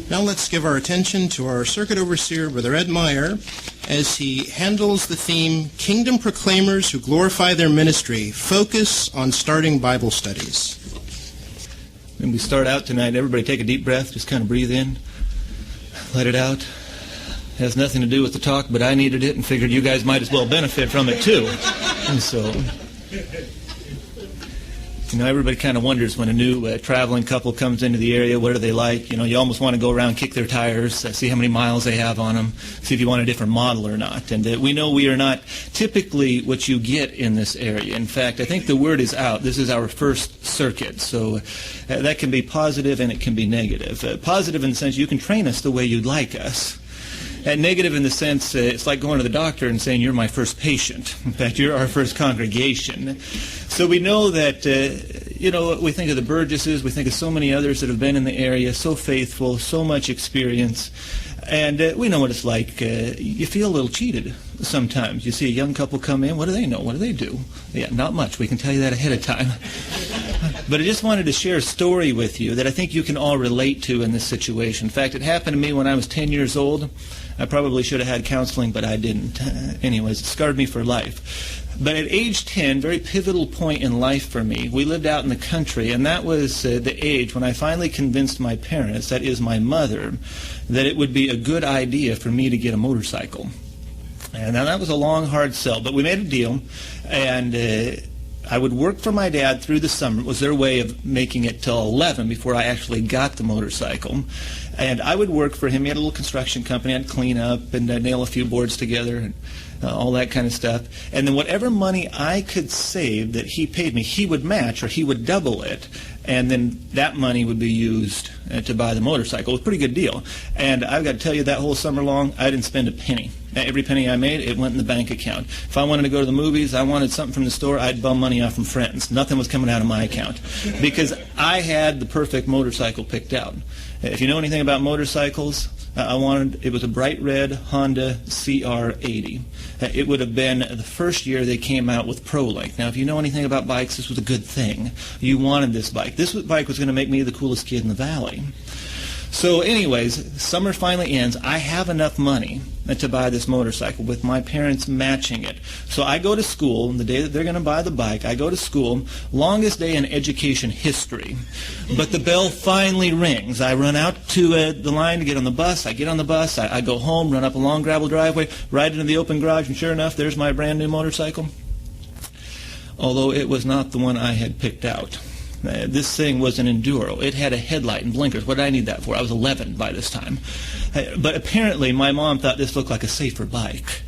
Now let's give our attention to our Circuit Overseer, Brother Ed Meyer, as he handles the theme, Kingdom Proclaimers Who Glorify Their Ministry, Focus on Starting Bible Studies. When we start out tonight, everybody take a deep breath, just kind of breathe in, let it out. It has nothing to do with the talk, but I needed it and figured you guys might as well benefit from it too. And so, everybody kind of wonders when a new traveling couple comes into the area, what are they like? You almost want to go around, kick their tires, see how many miles they have on them, see if you want a different model or not. And we know we are not typically what you get in this area. In fact, I think the word is out. This is our first circuit. So that can be positive and it can be negative. Positive in the sense you can train us the way you'd like us. And negative in the sense, it's like going to the doctor and saying, you're my first patient. In fact, you're our first congregation. So we know that, we think of the Burgesses, we think of so many others that have been in the area, so faithful, so much experience. And we know what it's like. You feel a little cheated sometimes. You see a young couple come in, what do they know? What do they do? Yeah, not much. We can tell you that ahead of time. But I just wanted to share a story with you that I think you can all relate to in this situation. In fact, it happened to me when I was 10 years old. I probably should have had counseling, but I didn't. Anyways, it scarred me for life. But at age 10, very pivotal point in life for me, we lived out in the country, and that was the age when I finally convinced my parents, that is my mother, that it would be a good idea for me to get a motorcycle. And now that was a long, hard sell, but we made a deal, and I would work for my dad through the summer. It was their way of making it till 11 before I actually got the motorcycle. And I would work for him. He had a little construction company. I'd clean up and nail a few boards together and all that kind of stuff. And then whatever money I could save that he paid me, he would match or he would double it. And then that money would be used to buy the motorcycle. It was a pretty good deal. And I've got to tell you, that whole summer long, I didn't spend a penny. Every penny I made, it went in the bank account. If I wanted to go to the movies, I wanted something from the store, I'd bum money off from friends. Nothing was coming out of my account because I had the perfect motorcycle picked out. If you know anything about motorcycles, it was a bright red Honda CR80. It would have been the first year they came out with ProLink. Now, if you know anything about bikes, this was a good thing. You wanted this bike. This bike was going to make me the coolest kid in the valley. So anyways, summer finally ends. I have enough money to buy this motorcycle with my parents matching it. So I go to school, and the day that they're going to buy the bike, I go to school, longest day in education history. But the bell finally rings. I run out to the line to get on the bus. I get on the bus. I go home, run up a long gravel driveway, right into the open garage, and sure enough, there's my brand new motorcycle. Although it was not the one I had picked out. This thing was an Enduro. It had a headlight and blinkers. What did I need that for? I was 11 by this time. But apparently my mom thought this looked like a safer bike.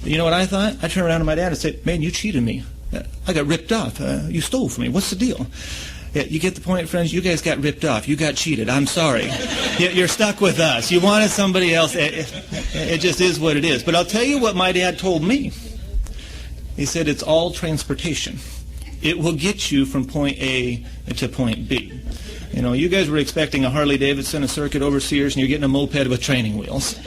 You know what I thought? I turned around to my dad and said, man, you cheated me. I got ripped off. You stole from me. What's the deal? Yeah, you get the point, friends? You guys got ripped off. You got cheated. I'm sorry. You're stuck with us. You wanted somebody else. It just is what it is. But I'll tell you what my dad told me. He said it's all transportation. It will get you from point A to point B. You guys were expecting a Harley Davidson, a Circuit Overseers, and you're getting a moped with training wheels.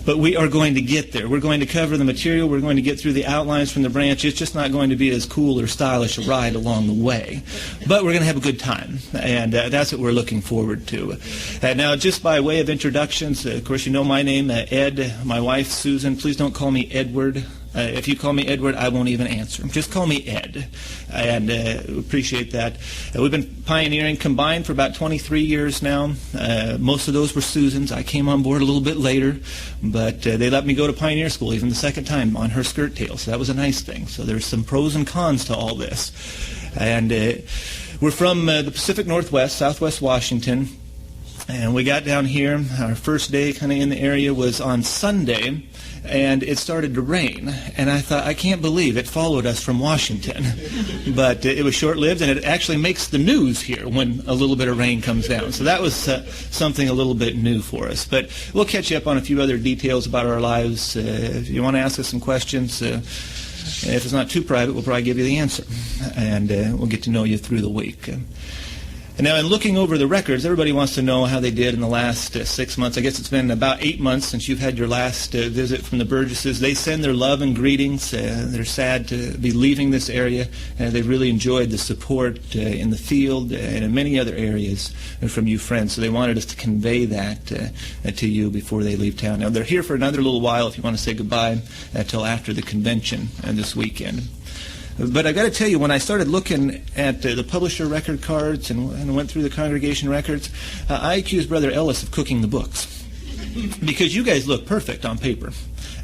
But we are going to get there. We're going to cover the material. We're going to get through the outlines from the branch. It's just not going to be as cool or stylish a ride along the way. But we're going to have a good time, and that's what we're looking forward to. Now, just by way of introductions, of course, you know my name, Ed, my wife, Susan. Please don't call me Edward. If you call me Edward, I won't even answer. Just call me Ed, and appreciate that. We've been pioneering combined for about 23 years now. Most of those were Susan's. I came on board a little bit later, but they let me go to pioneer school even the second time on her skirt tail, so that was a nice thing. So there's some pros and cons to all this. And we're from the Pacific Northwest, Southwest Washington, and we got down here. Our first day kind of in the area was on Sunday, and it started to rain, and I thought, I can't believe it followed us from Washington. But it was short-lived, and it actually makes the news here when a little bit of rain comes down. So that was something a little bit new for us. But we'll catch you up on a few other details about our lives. If you want to ask us some questions, if it's not too private, we'll probably give you the answer, and we'll get to know you through the week. And now, in looking over the records, everybody wants to know how they did in the last 6 months. I guess it's been about 8 months since you've had your last visit from the Burgesses. They send their love and greetings. They're sad to be leaving this area. They really enjoyed the support in the field and in many other areas from you friends. So they wanted us to convey that to you before they leave town. Now, they're here for another little while if you want to say goodbye until after the convention this weekend. But I got to tell you, when I started looking at the publisher record cards and went through the congregation records, I accused Brother Ellis of cooking the books. Because you guys look perfect on paper.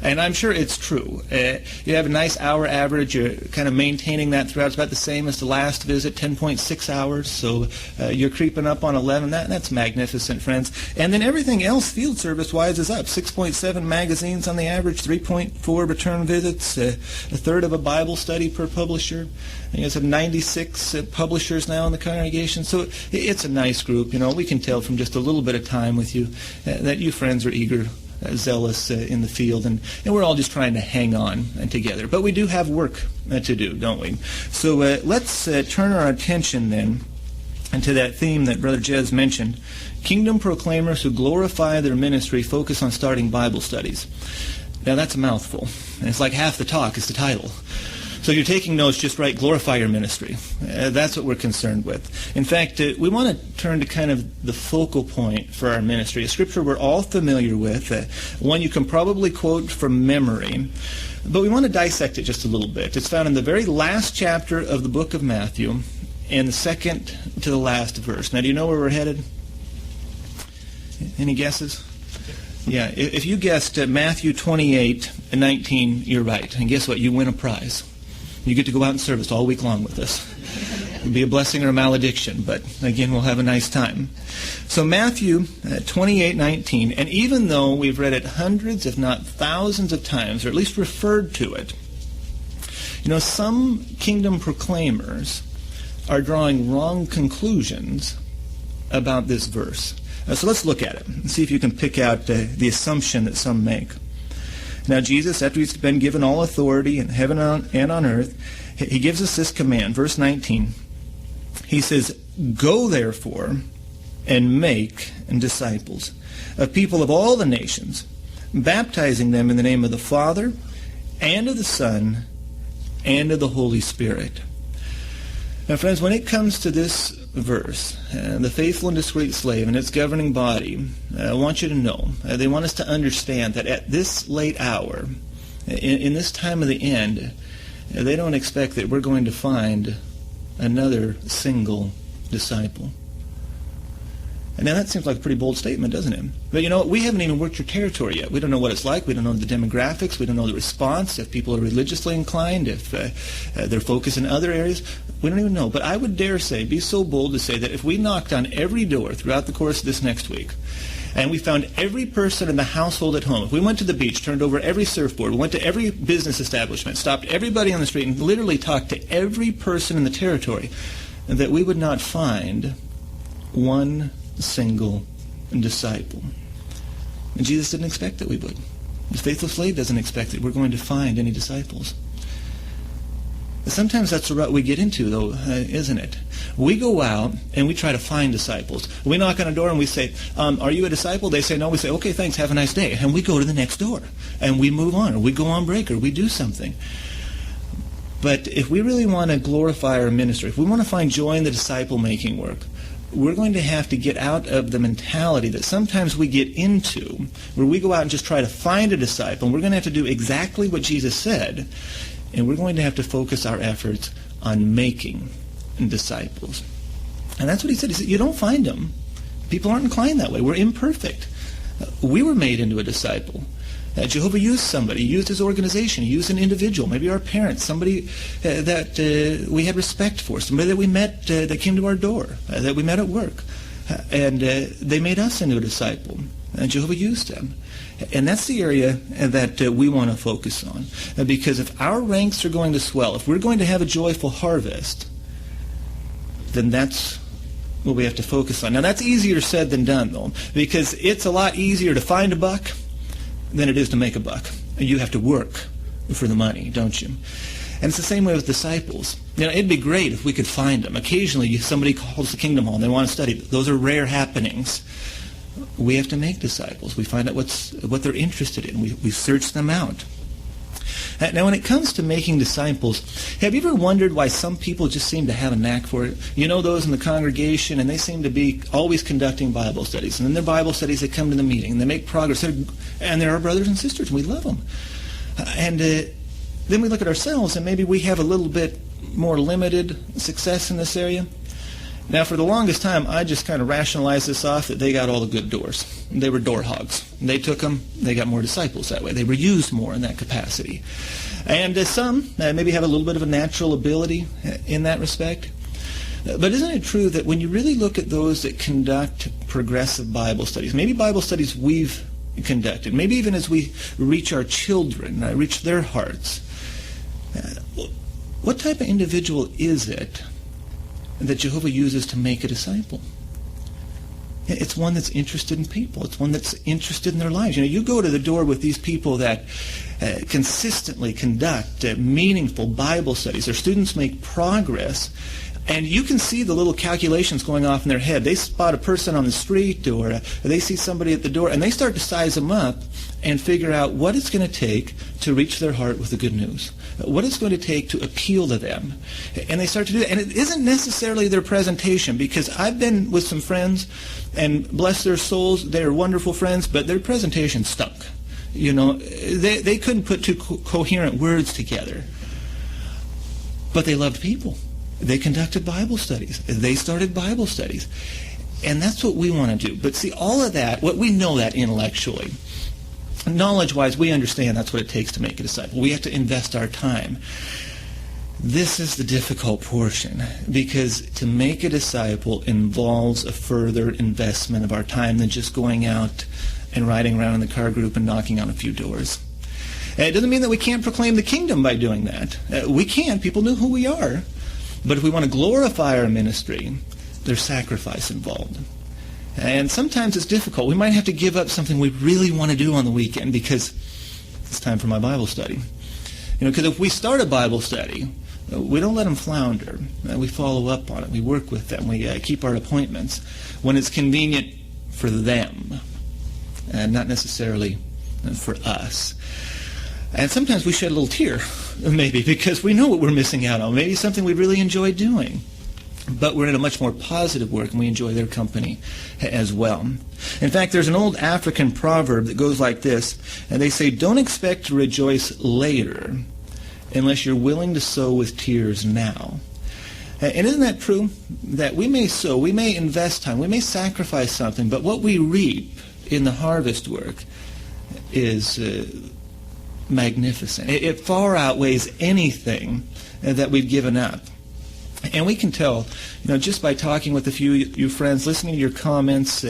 And I'm sure it's true. You have a nice hour average. You're kind of maintaining that throughout. It's about the same as the last visit, 10.6 hours. So you're creeping up on 11. That's magnificent, friends. And then everything else field service-wise is up. 6.7 magazines on the average, 3.4 return visits, a third of a Bible study per publisher. You guys have 96 publishers now in the congregation. So it's a nice group. You know, we can tell from just a little bit of time with you that you friends are eager, zealous in the field, and we're all just trying to hang on together. But we do have work to do, don't we? So let's turn our attention then to that theme that Brother Jez mentioned. Kingdom proclaimers who glorify their ministry focus on starting Bible studies. Now that's a mouthful. And it's like half the talk is the title. So if you're taking notes, just write glorify your ministry. That's what we're concerned with. In fact, we want to turn to kind of the focal point for our ministry, a scripture we're all familiar with, one you can probably quote from memory, but we want to dissect it just a little bit. It's found in the very last chapter of the book of Matthew, and the second to the last verse. Now, do you know where we're headed? Any guesses? Yeah, if you guessed Matthew 28:19, you're right. And guess what? You win a prize. You get to go out in service all week long with us. It'll be a blessing or a malediction, but again, we'll have a nice time. So Matthew 28:19, and even though we've read it hundreds, if not thousands of times, or at least referred to it, you know, some kingdom proclaimers are drawing wrong conclusions about this verse. So let's look at it and see if you can pick out the assumption that some make. Now Jesus, after he's been given all authority in heaven and on earth, he gives us this command. Verse 19, he says, "Go therefore and make disciples of people of all the nations, baptizing them in the name of the Father and of the Son and of the Holy Spirit." Now friends, when it comes to this verse, the faithful and discreet slave and its governing body, I want you to know, they want us to understand that at this late hour, in this time of the end, they don't expect that we're going to find another single disciple. And now that seems like a pretty bold statement, doesn't it? But you know what? We haven't even worked your territory yet. We don't know what it's like. We don't know the demographics. We don't know the response, if people are religiously inclined, if they're focused in other areas. We don't even know. But I would dare say, be so bold to say that if we knocked on every door throughout the course of this next week, and we found every person in the household at home, if we went to the beach, turned over every surfboard, we went to every business establishment, stopped everybody on the street, and literally talked to every person in the territory, that we would not find one single disciple. And Jesus didn't expect that we would. The faithful slave doesn't expect that we're going to find any disciples. Sometimes that's the rut we get into, though, isn't it? We go out and we try to find disciples. We knock on a door and we say, "Are you a disciple?" They say no. We say, "Okay, thanks, have a nice day." And we go to the next door. And we move on, or we go on break, or we do something. But if we really want to glorify our ministry, if we want to find joy in the disciple-making work, we're going to have to get out of the mentality that sometimes we get into, where we go out and just try to find a disciple, and we're going to have to do exactly what Jesus said, and we're going to have to focus our efforts on making disciples. And that's what he said. He said, you don't find them. People aren't inclined that way. We're imperfect. We were made into a disciple. Jehovah used somebody. He used his organization. He used an individual, maybe our parents, somebody that we had respect for, somebody that we met that came to our door, that we met at work. And they made us into a disciple. And Jehovah used them. And that's the area that we want to focus on. Because if our ranks are going to swell, if we're going to have a joyful harvest, then that's what we have to focus on. Now, that's easier said than done, though, because it's a lot easier to find a buck than it is to make a buck. You have to work for the money, don't you? And it's the same way with disciples. It'd be great if we could find them. Occasionally, somebody calls the Kingdom Hall and they want to study. Those are rare happenings. We have to make disciples. We find out what they're interested in. We search them out. Now, when it comes to making disciples, have you ever wondered why some people just seem to have a knack for it? You know those in the congregation, and they seem to be always conducting Bible studies. And in their Bible studies, they come to the meeting, and they make progress. And they're our brothers and sisters, and we love them. And then we look at ourselves, and maybe we have a little bit more limited success in this area. Now, for the longest time, I just kind of rationalized this off that they got all the good doors. They were door hogs. They took them. They got more disciples that way. They were used more in that capacity. And some maybe have a little bit of a natural ability in that respect. But isn't it true that when you really look at those that conduct progressive Bible studies, maybe Bible studies we've conducted, maybe even as we reach our children, reach their hearts, what type of individual is it that Jehovah uses to make a disciple? It's one that's interested in people. It's one that's interested in their lives. You go to the door with these people that consistently conduct meaningful Bible studies. Their students make progress, and you can see the little calculations going off in their head. They spot a person on the street, or they see somebody at the door, and they start to size them up and figure out what it's going to take to reach their heart with the good news, what it's going to take to appeal to them. And they start to do that. And it isn't necessarily their presentation, because I've been with some friends, and bless their souls, they're wonderful friends, but their presentation stunk. They couldn't put two coherent words together. But they loved people. They conducted Bible studies. They started Bible studies. And that's what we want to do. But see, all of that, what we know that intellectually, knowledge-wise, we understand that's what it takes to make a disciple. We have to invest our time. This is the difficult portion, because to make a disciple involves a further investment of our time than just going out and riding around in the car group and knocking on a few doors. It doesn't mean that we can't proclaim the kingdom by doing that. We can. People know who we are. But if we want to glorify our ministry, there's sacrifice involved. And sometimes it's difficult. We might have to give up something we really want to do on the weekend because it's time for my Bible study. Because if we start a Bible study, we don't let them flounder. We follow up on it. We work with them. We keep our appointments when it's convenient for them, and not necessarily for us. And sometimes we shed a little tear, maybe, because we know what we're missing out on. Maybe something we really enjoy doing. But we're in a much more positive work, and we enjoy their company as well. In fact, there's an old African proverb that goes like this, and they say, "Don't expect to rejoice later unless you're willing to sow with tears now." And isn't that true? That we may sow, we may invest time, we may sacrifice something, but what we reap in the harvest work is magnificent. It far outweighs anything that we've given up. And we can tell, just by talking with a few of your friends, listening to your comments,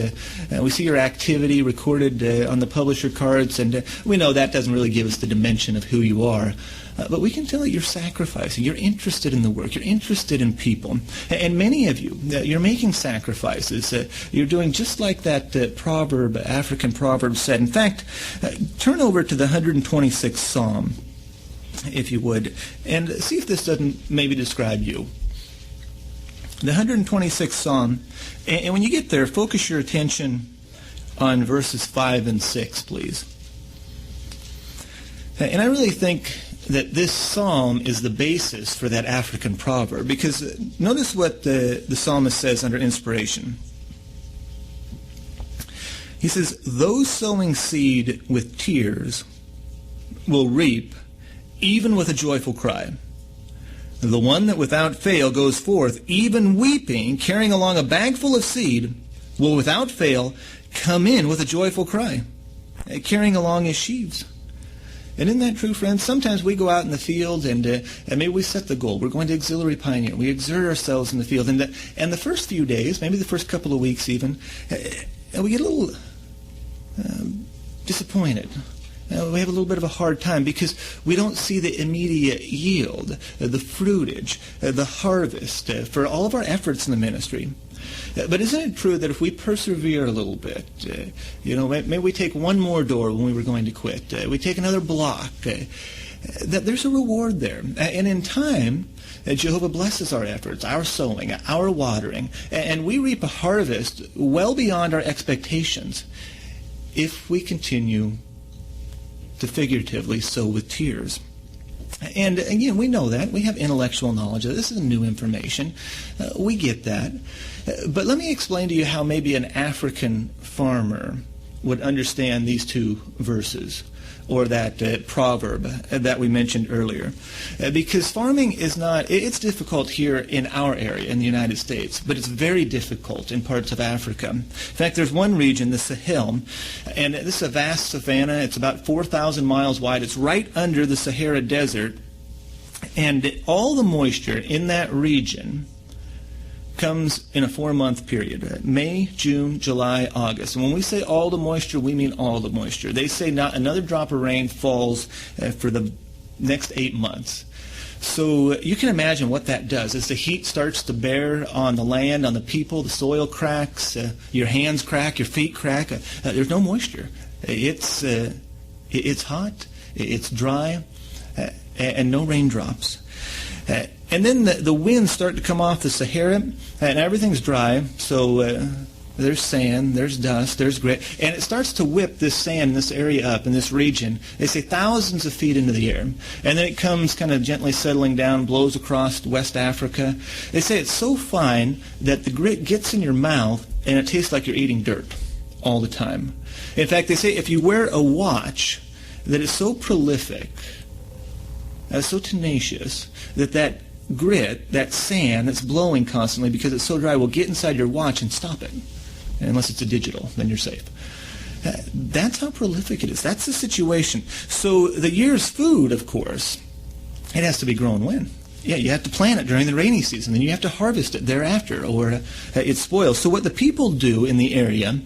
we see your activity recorded on the publisher cards, and we know that doesn't really give us the dimension of who you are. But we can tell that you're sacrificing. You're interested in the work. You're interested in people. And many of you, you're making sacrifices. You're doing just like that African proverb said. In fact, turn over to the 126th Psalm, if you would, and see if this doesn't maybe describe you. The 126th Psalm, and when you get there, focus your attention on verses 5 and 6, please. And I really think that this psalm is the basis for that African proverb, because notice what the psalmist says under inspiration. He says, "Those sowing seed with tears will reap even with a joyful cry. The one that without fail goes forth, even weeping, carrying along a bag full of seed, will without fail come in with a joyful cry, carrying along his sheaves." And isn't that true, friends? Sometimes we go out in the field and maybe we set the goal. We're going to auxiliary pioneer. We exert ourselves in the field. And the first few days, maybe the first couple of weeks even, we get a little disappointed. We have a little bit of a hard time because we don't see the immediate yield, the fruitage, the harvest for all of our efforts in the ministry. But isn't it true that if we persevere a little bit, maybe we take one more door when we were going to quit, we take another block, that there's a reward there. And in time, Jehovah blesses our efforts, our sowing, our watering, and we reap a harvest well beyond our expectations if we continue to figuratively sow with tears. And again, we know that. We have intellectual knowledge. This is new information. We get that. But let me explain to you how maybe an African farmer would understand these two verses, or that proverb that we mentioned earlier. Because farming is not, it's difficult here in our area in the United States, but it's very difficult in parts of Africa. In fact, there's one region, the Sahel, and this is a vast savanna. It's about 4,000 miles wide. It's right under the Sahara Desert, and all the moisture in that region comes in a 4-month period, May, June, July, August. And when we say all the moisture, we mean all the moisture. They say not another drop of rain falls for the next 8 months. So you can imagine what that does. As the heat starts to bear on the land, on the people, the soil cracks, your hands crack, your feet crack. There's no moisture. It's hot, it's dry, and no raindrops. And then the winds start to come off the Sahara, and everything's dry, so there's sand, there's dust, there's grit, and it starts to whip this sand in this area up, in this region. They say thousands of feet into the air, and then it comes kind of gently settling down, blows across West Africa. They say it's so fine that the grit gets in your mouth, and it tastes like you're eating dirt all the time. In fact, they say if you wear a watch that is so prolific, so tenacious, that grit, that sand that's blowing constantly because it's so dry, will get inside your watch and stop it. And unless it's a digital, then you're safe. That's how prolific it is. That's the situation. So the year's food, of course, it has to be grown when? Yeah, you have to plant it during the rainy season, then you have to harvest it thereafter, or it spoils. So what the people do in the area,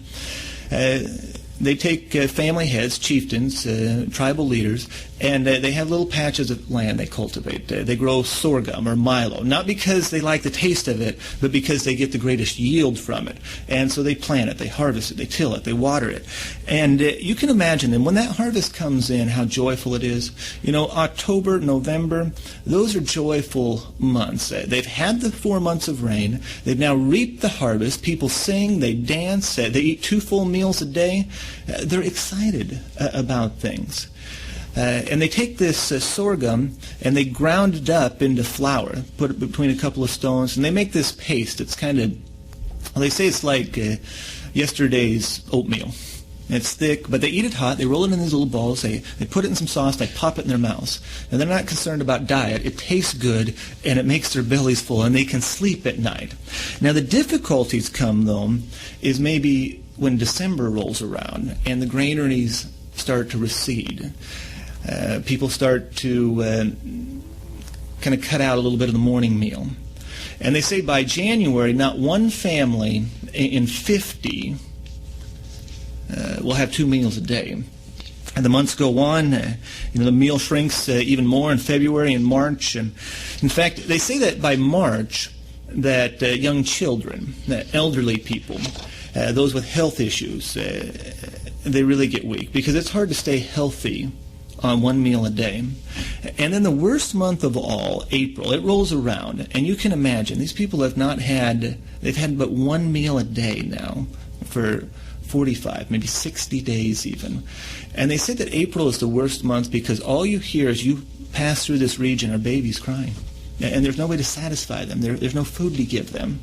they take family heads, chieftains, tribal leaders, and they have little patches of land they cultivate. They grow sorghum or milo, not because they like the taste of it, but because they get the greatest yield from it. And so they plant it, they harvest it, they till it, they water it. And you can imagine then when that harvest comes in, how joyful it is. You know, October, November, those are joyful months. They've had the 4 months of rain. They've now reaped the harvest. People sing, they dance, they eat 2 full meals a day. They're excited about things. And they take this sorghum and they ground it up into flour, put it between a couple of stones, and they make this paste. It's kind of, well, they say it's like yesterday's oatmeal. It's thick, but they eat it hot. They roll it in these little balls. They put it in some sauce. They pop it in their mouths. And they're not concerned about diet. It tastes good, and it makes their bellies full, and they can sleep at night. Now, the difficulties come, though, is maybe when December rolls around and the granaries start to recede. People start to kind of cut out a little bit of the morning meal. And they say by January, not one family in 50 will have 2 meals a day. And the months go on. The meal shrinks even more in February and March. And in fact, they say that by March, that young children, that elderly people, those with health issues, they really get weak because it's hard to stay healthy on 1 meal a day. And then the worst month of all, April, it rolls around, and you can imagine these people they've had but 1 meal a day now for 45, maybe 60 days even. And they say that April is the worst month because all you hear as you pass through this region are babies crying. And there's no way to satisfy them. There's no food to give them.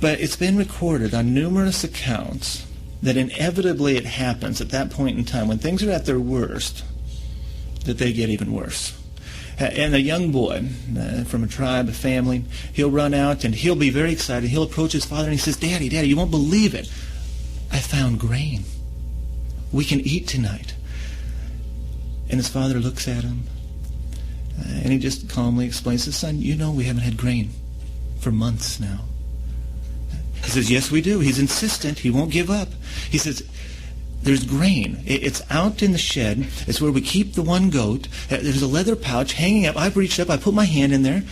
But it's been recorded on numerous accounts that inevitably it happens at that point in time, when things are at their worst, that they get even worse. And a young boy from a tribe, a family, he'll run out and he'll be very excited. He'll approach his father and he says, Daddy, you won't believe it. I found grain. We can eat tonight. And his father looks at him and he just calmly explains, son, you know we haven't had grain for months now. He says, yes, we do. He's insistent. He won't give up. He says, there's grain. It's out in the shed. It's where we keep the one goat. There's a leather pouch hanging up. I've reached up. I put my hand in there.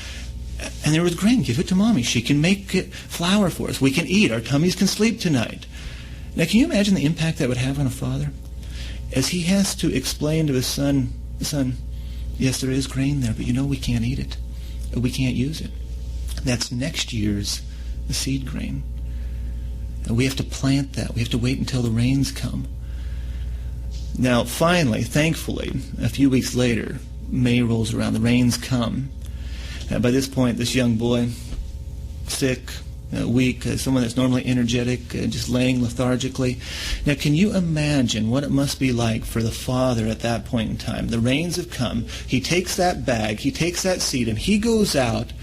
And there was grain. Give it to Mommy. She can make flour for us. We can eat. Our tummies can sleep tonight. Now, can you imagine the impact that would have on a father? as he has to explain to his son, yes, there is grain there, but we can't eat it. We can't use it. That's next year's seed grain. And we have to plant that. We have to wait until the rains come. Now, finally, thankfully, a few weeks later, May rolls around. The rains come. By this point, this young boy, sick, weak, someone that's normally energetic, just laying lethargically. Now, can you imagine what it must be like for the father at that point in time? The rains have come. He takes that bag, he takes that seed, and he goes out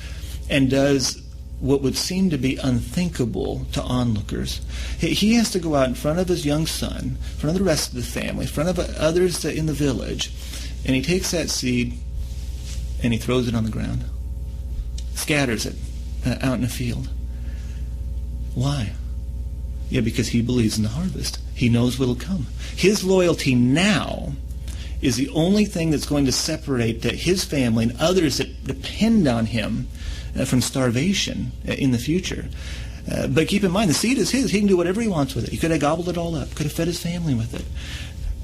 and does what would seem to be unthinkable to onlookers. He has to go out in front of his young son, in front of the rest of the family, in front of others in the village, and he takes that seed and he throws it on the ground, scatters it out in a field. Why? Yeah, because he believes in the harvest. He knows what'll come. His loyalty now is the only thing that's going to separate his family and others that depend on him from starvation in the future. But keep in mind, the seed is his. He can do whatever he wants with it. He could have gobbled it all up, could have fed his family with it.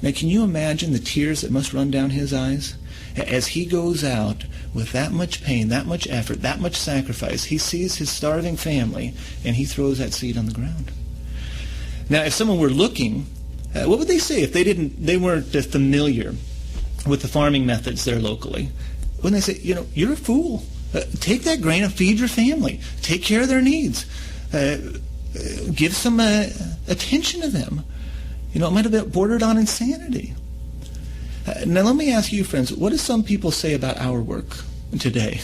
Now, can you imagine the tears that must run down his eyes as he goes out with that much pain, that much effort, that much sacrifice? He sees his starving family, and he throws that seed on the ground. Now, if someone were looking, what would they say if they weren't familiar with the farming methods there locally? Wouldn't they say, you're a fool. Take that grain and feed your family. Take care of their needs. Give some attention to them. It might have been bordered on insanity. Now let me ask you, friends, what do some people say about our work today?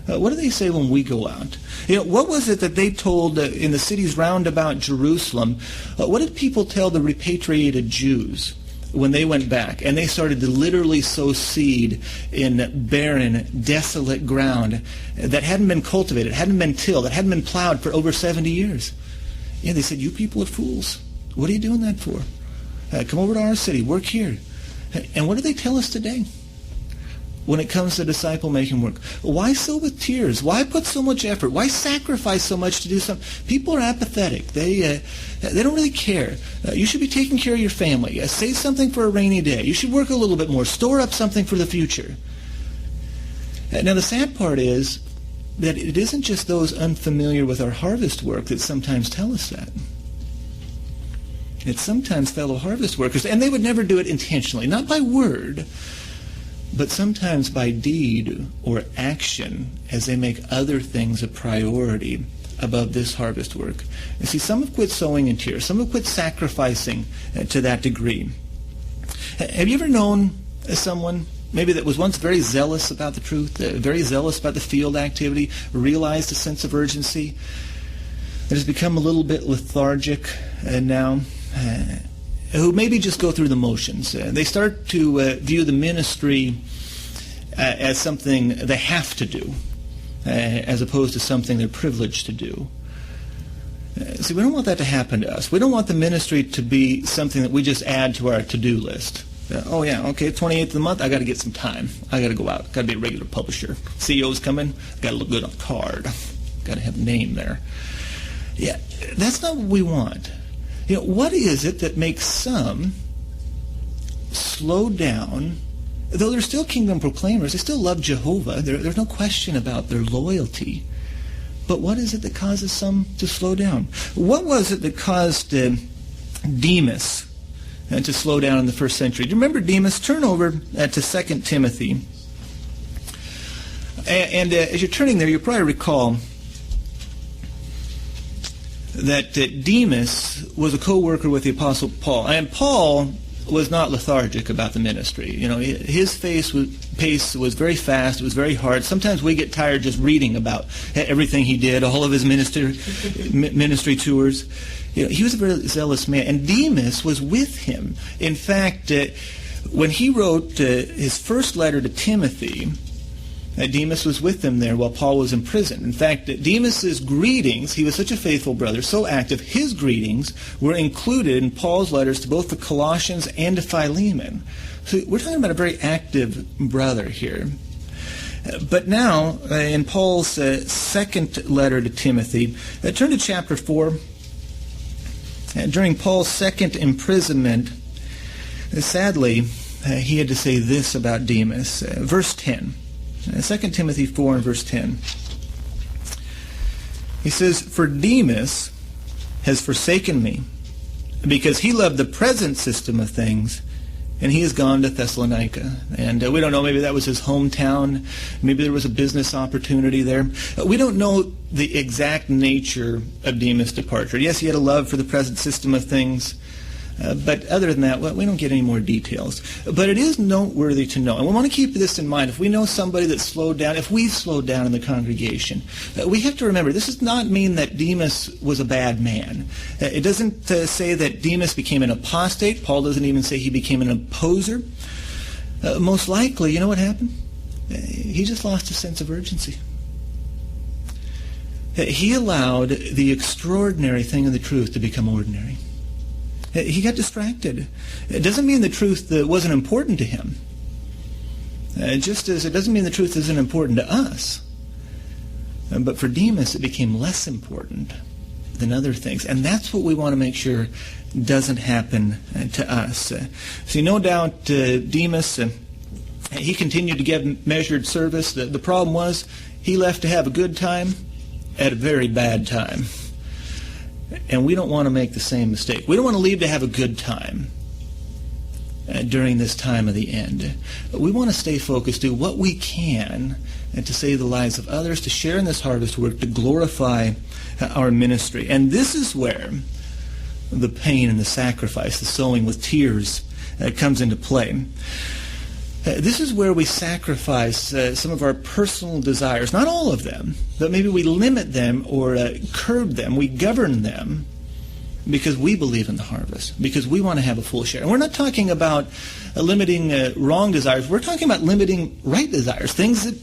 What do they say when we go out? What was it that they told in the cities round about Jerusalem? What did people tell the repatriated Jews when they went back and they started to literally sow seed in barren, desolate ground that hadn't been cultivated, hadn't been tilled, that hadn't been plowed for over 70 years? Yeah, they said, you people are fools. What are you doing that for? Come over to our city, work here. And what do they tell us today when it comes to disciple-making work? Why sow with tears? Why put so much effort? Why sacrifice so much to do something? People are apathetic. They don't really care. You should be taking care of your family. Save something for a rainy day. You should work a little bit more. Store up something for the future. Now, the sad part is that it isn't just those unfamiliar with our harvest work that sometimes tell us that. It's sometimes fellow harvest workers, and they would never do it intentionally, not by word, but sometimes by deed or action as they make other things a priority above this harvest work. You see, some have quit sowing in tears. Some have quit sacrificing to that degree. Have you ever known someone maybe that was once very zealous about the truth, very zealous about the field activity, realized a sense of urgency, that has become a little bit lethargic now, who maybe just go through the motions? They start to view the ministry as something they have to do, as opposed to something they're privileged to do. See, we don't want that to happen to us. We don't want the ministry to be something that we just add to our to-do list. 28th of the month, I got to get some time. I got to go out. Got to be a regular publisher. CEO's coming. Got to look good on the card. Got to have a name there. Yeah, that's not what we want. What is it that makes some slow down? Though they're still kingdom proclaimers, they still love Jehovah. There's no question about their loyalty. But what is it that causes some to slow down? What was it that caused Demas to slow down in the first century? Do you remember Demas? Turn over to 2 Timothy. And as you're turning there, you'll probably recall that Demas was a co-worker with the Apostle Paul. And Paul was not lethargic about the ministry. His pace was very fast. It was very hard. Sometimes we get tired just reading about everything he did, all of his ministry tours. He was a very zealous man. And Demas was with him. In fact, when he wrote his first letter to Timothy, Demas was with them there while Paul was in prison. In fact, Demas's greetings, he was such a faithful brother, so active, his greetings were included in Paul's letters to both the Colossians and to Philemon. So we're talking about a very active brother here. But now, in Paul's second letter to Timothy, turn to chapter 4. During Paul's second imprisonment, Sadly, he had to say this about Demas. Verse 10, 2 Timothy 4 and verse 10. He says, "For Demas has forsaken me, because he loved the present system of things, and he has gone to Thessalonica." And we don't know, maybe that was his hometown. Maybe there was a business opportunity there. We don't know the exact nature of Demas' departure. Yes, he had a love for the present system of things. But other than that, we don't get any more details. But it is noteworthy to know, and we want to keep this in mind. If we know somebody that slowed down, if we've slowed down in the congregation, we have to remember this does not mean that Demas was a bad man. It doesn't say that Demas became an apostate. Paul doesn't even say he became an opposer. Most likely, you know what happened? He just lost his sense of urgency. He allowed the extraordinary thing of the truth to become ordinary. He got distracted. It doesn't mean the truth wasn't important to him. Just as it doesn't mean the truth isn't important to us. But for Demas, it became less important than other things. And that's what we want to make sure doesn't happen to us. See, no doubt Demas, he continued to give measured service. The problem was he left to have a good time at a very bad time. And we don't want to make the same mistake. We don't want to leave to have a good time during this time of the end. We want to stay focused, do what we can and to save the lives of others, to share in this harvest work, to glorify our ministry. And this is where the pain and the sacrifice, the sowing with tears, comes into play. This is where we sacrifice some of our personal desires, not all of them, but maybe we limit them or curb them, we govern them because we believe in the harvest, because we want to have a full share. And we're not talking about limiting wrong desires, we're talking about limiting right desires, things that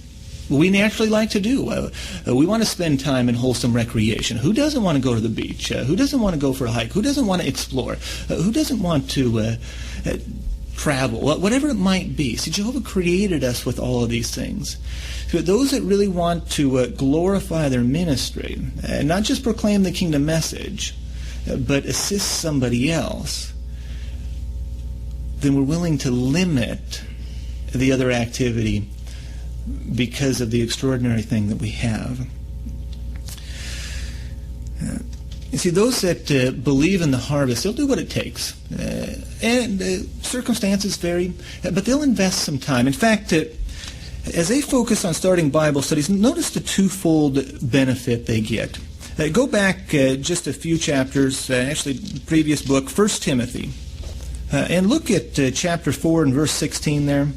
we naturally like to do. We want to spend time in wholesome recreation. Who doesn't want to go to the beach? Who doesn't want to go for a hike? Who doesn't want to explore? Who doesn't want to travel, whatever it might be. See, Jehovah created us with all of these things. So those that really want to glorify their ministry, and not just proclaim the kingdom message, but assist somebody else, then we're willing to limit the other activity because of the extraordinary thing that we have. You see, those that believe in the harvest, they'll do what it takes. And circumstances vary, but they'll invest some time. In fact, as they focus on starting Bible studies, notice the twofold benefit they get. Go back just a few chapters, actually the previous book, 1 Timothy, and look at chapter 4 and verse 16 there.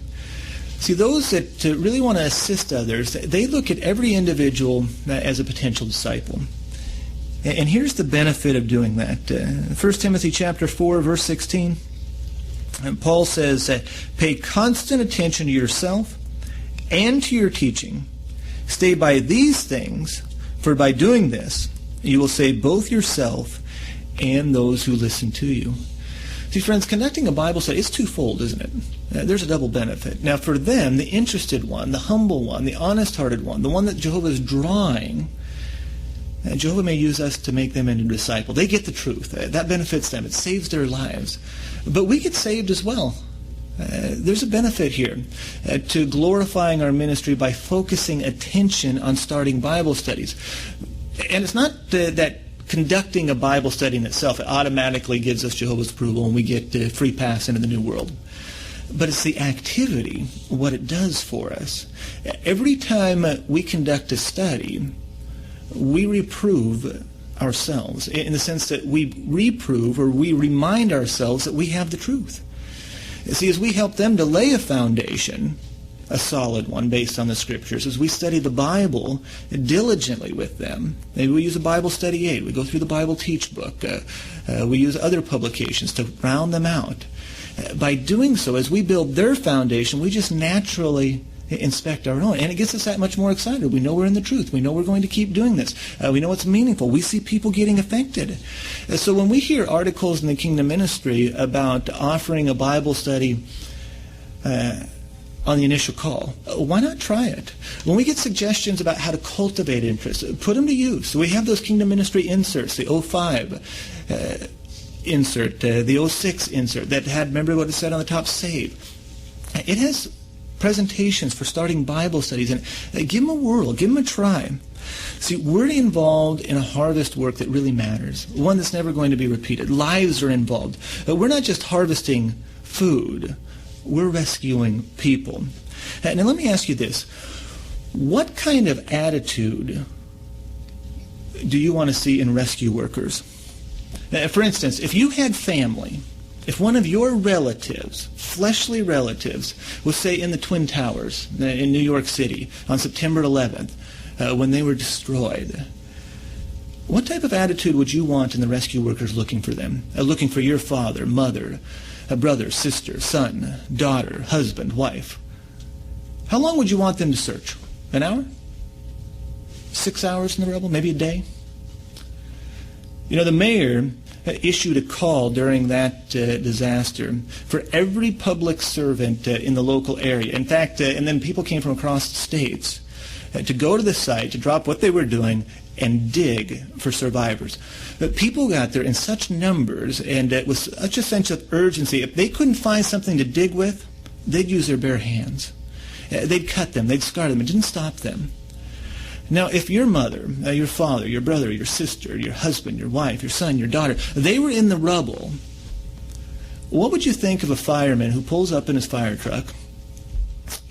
See, those that really want to assist others, they look at every individual as a potential disciple. And here's the benefit of doing that. 1 Timothy chapter 4, verse 16. And Paul says, "Pay constant attention to yourself and to your teaching. Stay by these things, for by doing this, you will save both yourself and those who listen to you." See, friends, conducting a Bible study is twofold, isn't it? There's a double benefit. Now, for them, the interested one, the humble one, the honest-hearted one, the one that Jehovah is drawing, Jehovah may use us to make them into a disciple. They get the truth. That benefits them. It saves their lives. But we get saved as well. There's a benefit here to glorifying our ministry by focusing attention on starting Bible studies. And it's not that conducting a Bible study in itself, it automatically gives us Jehovah's approval and we get free pass into the new world. But it's the activity, what it does for us. Every time we conduct a study, we reprove ourselves in the sense that we reprove or we remind ourselves that we have the truth. See, as we help them to lay a foundation, a solid one based on the Scriptures, as we study the Bible diligently with them, maybe we use a Bible study aid, we go through the Bible Teach book, we use other publications to round them out. By doing so, as we build their foundation, we just naturally inspect our own. And it gets us that much more excited. We know we're in the truth. We know we're going to keep doing this. We know it's meaningful. We see people getting affected. So when we hear articles in the Kingdom Ministry about offering a Bible study on the initial call, why not try it? When we get suggestions about how to cultivate interest, put them to use. So we have those Kingdom Ministry inserts, the 05. insert, the 06 insert that had, remember what it said on the top, save. It has presentations for starting Bible studies, and give them a whirl, give them a try. See, we're involved in a harvest work that really matters, one that's never going to be repeated. Lives are involved. We're not just harvesting food, we're rescuing people. Now let me ask you this. What kind of attitude do you want to see in rescue workers? Now, for instance, if you had family, if one of your relatives, fleshly relatives, was, say, in the Twin Towers in New York City on September 11th, when they were destroyed, what type of attitude would you want in the rescue workers looking for them? Looking for your father, mother, brother, sister, son, daughter, husband, wife? How long would you want them to search? An hour? 6 hours in the rubble? Maybe a day? You know, the mayor issued a call during that disaster for every public servant in the local area. In fact, and then people came from across the states to go to the site, to drop what they were doing, and dig for survivors. But people got there in such numbers and with such a sense of urgency. If they couldn't find something to dig with, they'd use their bare hands. They'd cut them, they'd scar them. It didn't stop them. Now, if your mother, your father, your brother, your sister, your husband, your wife, your son, your daughter, they were in the rubble, what would you think of a fireman who pulls up in his fire truck,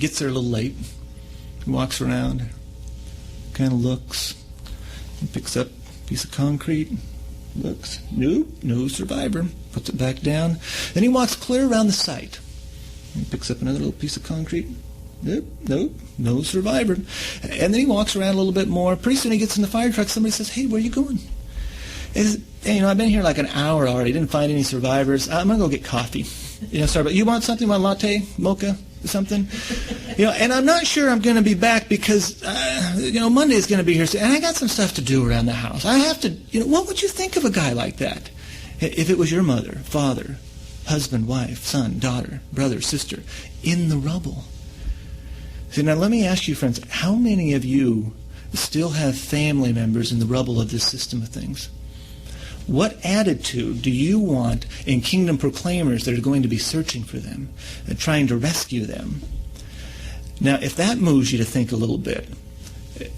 gets there a little late, walks around, kind of looks, and picks up a piece of concrete, looks, nope, no survivor, puts it back down. Then he walks clear around the site. He picks up another little piece of concrete. Nope, no survivor. And then he walks around a little bit more. Pretty soon he gets in the fire truck. Somebody says, hey, where are you going? Hey, I've been here like an hour already. Didn't find any survivors. I'm going to go get coffee. Sorry, but you want something? Want a latte, mocha, something? And I'm not sure I'm going to be back because, Monday is going to be here. And I got some stuff to do around the house. I have to, what would you think of a guy like that? If it was your mother, father, husband, wife, son, daughter, brother, sister, in the rubble. So now let me ask you, friends, how many of you still have family members in the rubble of this system of things? What attitude do you want in kingdom proclaimers that are going to be searching for them and trying to rescue them? Now, if that moves you to think a little bit,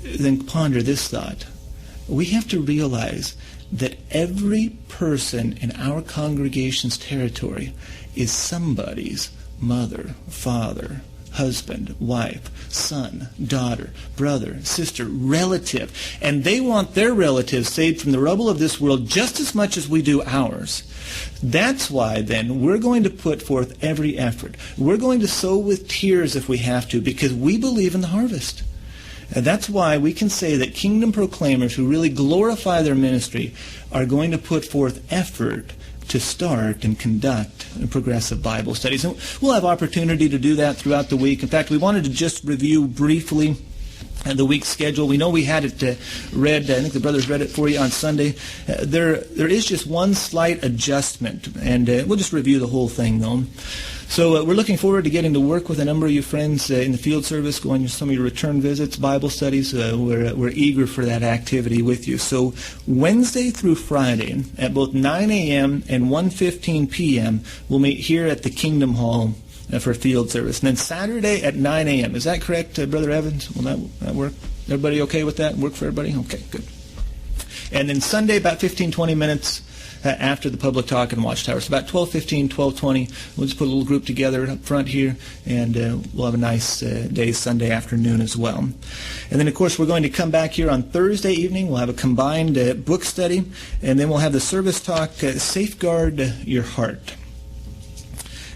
then ponder this thought. We have to realize that every person in our congregation's territory is somebody's mother, father, husband, wife, son, daughter, brother, sister, relative. And they want their relatives saved from the rubble of this world just as much as we do ours. That's why, then, we're going to put forth every effort. We're going to sow with tears if we have to, because we believe in the harvest. And that's why we can say that kingdom proclaimers who really glorify their ministry are going to put forth effort to start and conduct progressive Bible studies. And we'll have opportunity to do that throughout the week. In fact, we wanted to just review briefly the week's schedule. We know we had it read. I think the brothers read it for you on Sunday. There is just one slight adjustment, and we'll just review the whole thing, though. So we're looking forward to getting to work with a number of you friends in the field service, going to some of your return visits, Bible studies. We're eager for that activity with you. So Wednesday through Friday at both 9 a.m. and 1:15 p.m. we'll meet here at the Kingdom Hall for field service. And then Saturday at 9 a.m. Is that correct, Brother Evans? Will that work? Everybody okay with that? Work for everybody? Okay, good. And then Sunday about 15-20 minutes after the public talk and watchtower. So about 12:15, 12:20, we'll just put a little group together up front here, and we'll have a nice day Sunday afternoon as well. And then, of course, we're going to come back here on Thursday evening. We'll have a combined book study, and then we'll have the service talk, Safeguard Your Heart.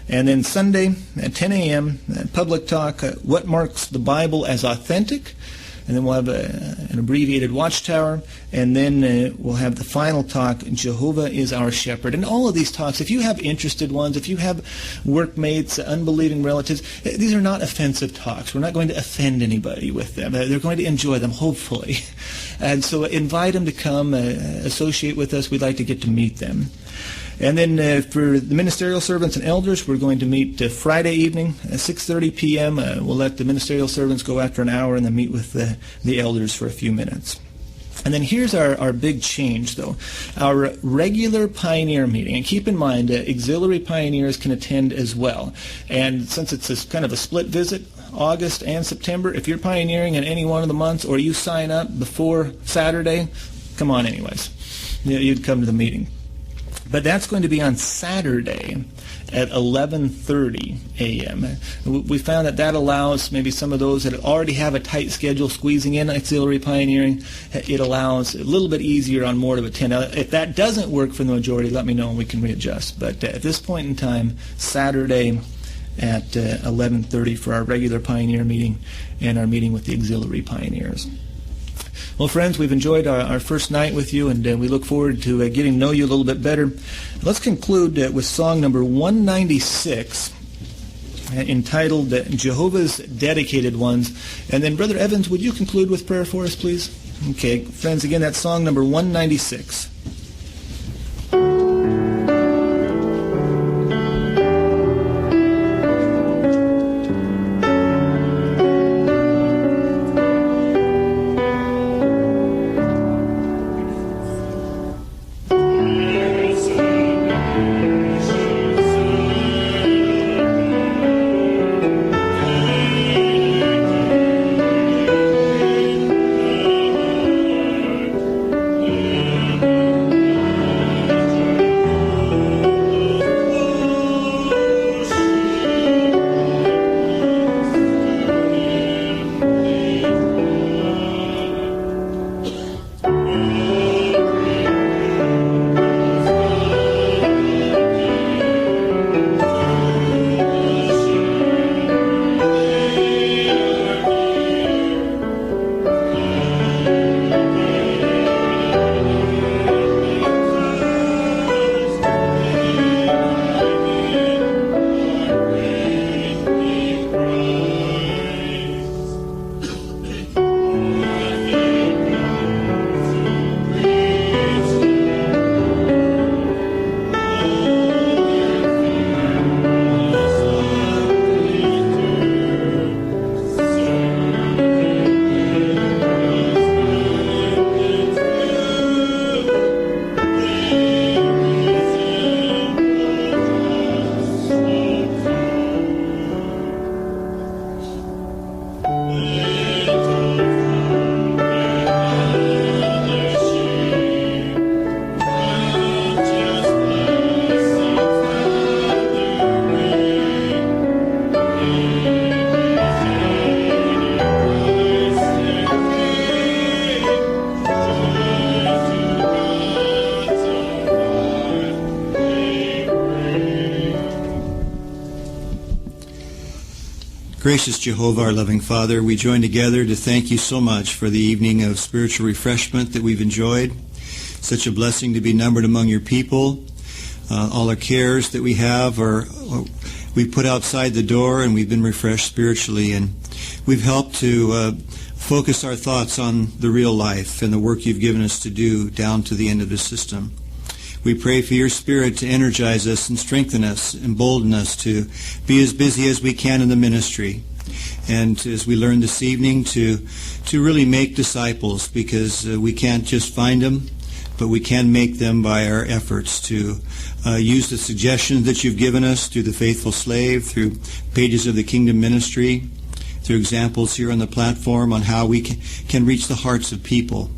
And then Sunday at 10 a.m., public talk, What Marks the Bible as Authentic? And then we'll have an abbreviated watchtower. And then we'll have the final talk, Jehovah is Our Shepherd. And all of these talks, if you have interested ones, if you have workmates, unbelieving relatives, these are not offensive talks. We're not going to offend anybody with them. They're going to enjoy them, hopefully. And so invite them to come, associate with us. We'd like to get to meet them. And then for the ministerial servants and elders, we're going to meet Friday evening at 6:30 p.m. We'll let the ministerial servants go after an hour and then meet with the elders for a few minutes. And then here's our big change, though. Our regular pioneer meeting, and keep in mind auxiliary pioneers can attend as well. And since it's kind of a split visit, August and September, if you're pioneering in any one of the months or you sign up before Saturday, come on anyways. You'd come to the meeting. But that's going to be on Saturday at 11:30 a.m. We found that allows maybe some of those that already have a tight schedule squeezing in auxiliary pioneering. It allows a little bit easier on more to attend. Now, if that doesn't work for the majority, let me know and we can readjust. But at this point in time, Saturday at 11:30 for our regular pioneer meeting and our meeting with the auxiliary pioneers. Well, friends, we've enjoyed our first night with you, and we look forward to getting to know you a little bit better. Let's conclude with song number 196, entitled Jehovah's Dedicated Ones. And then, Brother Evans, would you conclude with prayer for us, please? Okay, friends, again, that's song number 196. Gracious Jehovah, our loving Father, we join together to thank you so much for the evening of spiritual refreshment that we've enjoyed. Such a blessing to be numbered among your people. All our cares that we have we put outside the door, and we've been refreshed spiritually, and we've helped to focus our thoughts on the real life and the work you've given us to do down to the end of the system. We pray for your Spirit to energize us and strengthen us, embolden us to be as busy as we can in the ministry. And as we learned this evening, to really make disciples, because we can't just find them, but we can make them by our efforts to use the suggestions that you've given us through the Faithful Slave, through pages of the Kingdom Ministry, through examples here on the platform on how we can reach the hearts of people.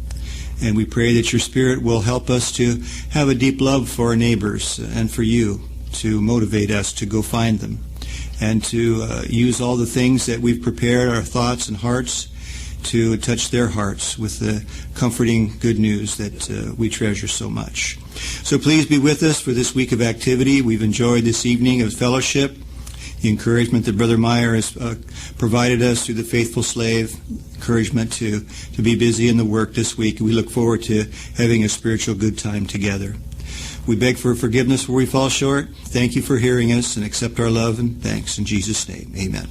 And we pray that your Spirit will help us to have a deep love for our neighbors and for you, to motivate us to go find them, and to use all the things that we've prepared, our thoughts and hearts, to touch their hearts with the comforting good news that we treasure so much. So please be with us for this week of activity. We've enjoyed this evening of fellowship, the encouragement that Brother Meyer has provided us through the Faithful Slave, encouragement to be busy in the work this week. We look forward to having a spiritual good time together. We beg for forgiveness where we fall short. Thank you for hearing us, and accept our love and thanks in Jesus' name. Amen.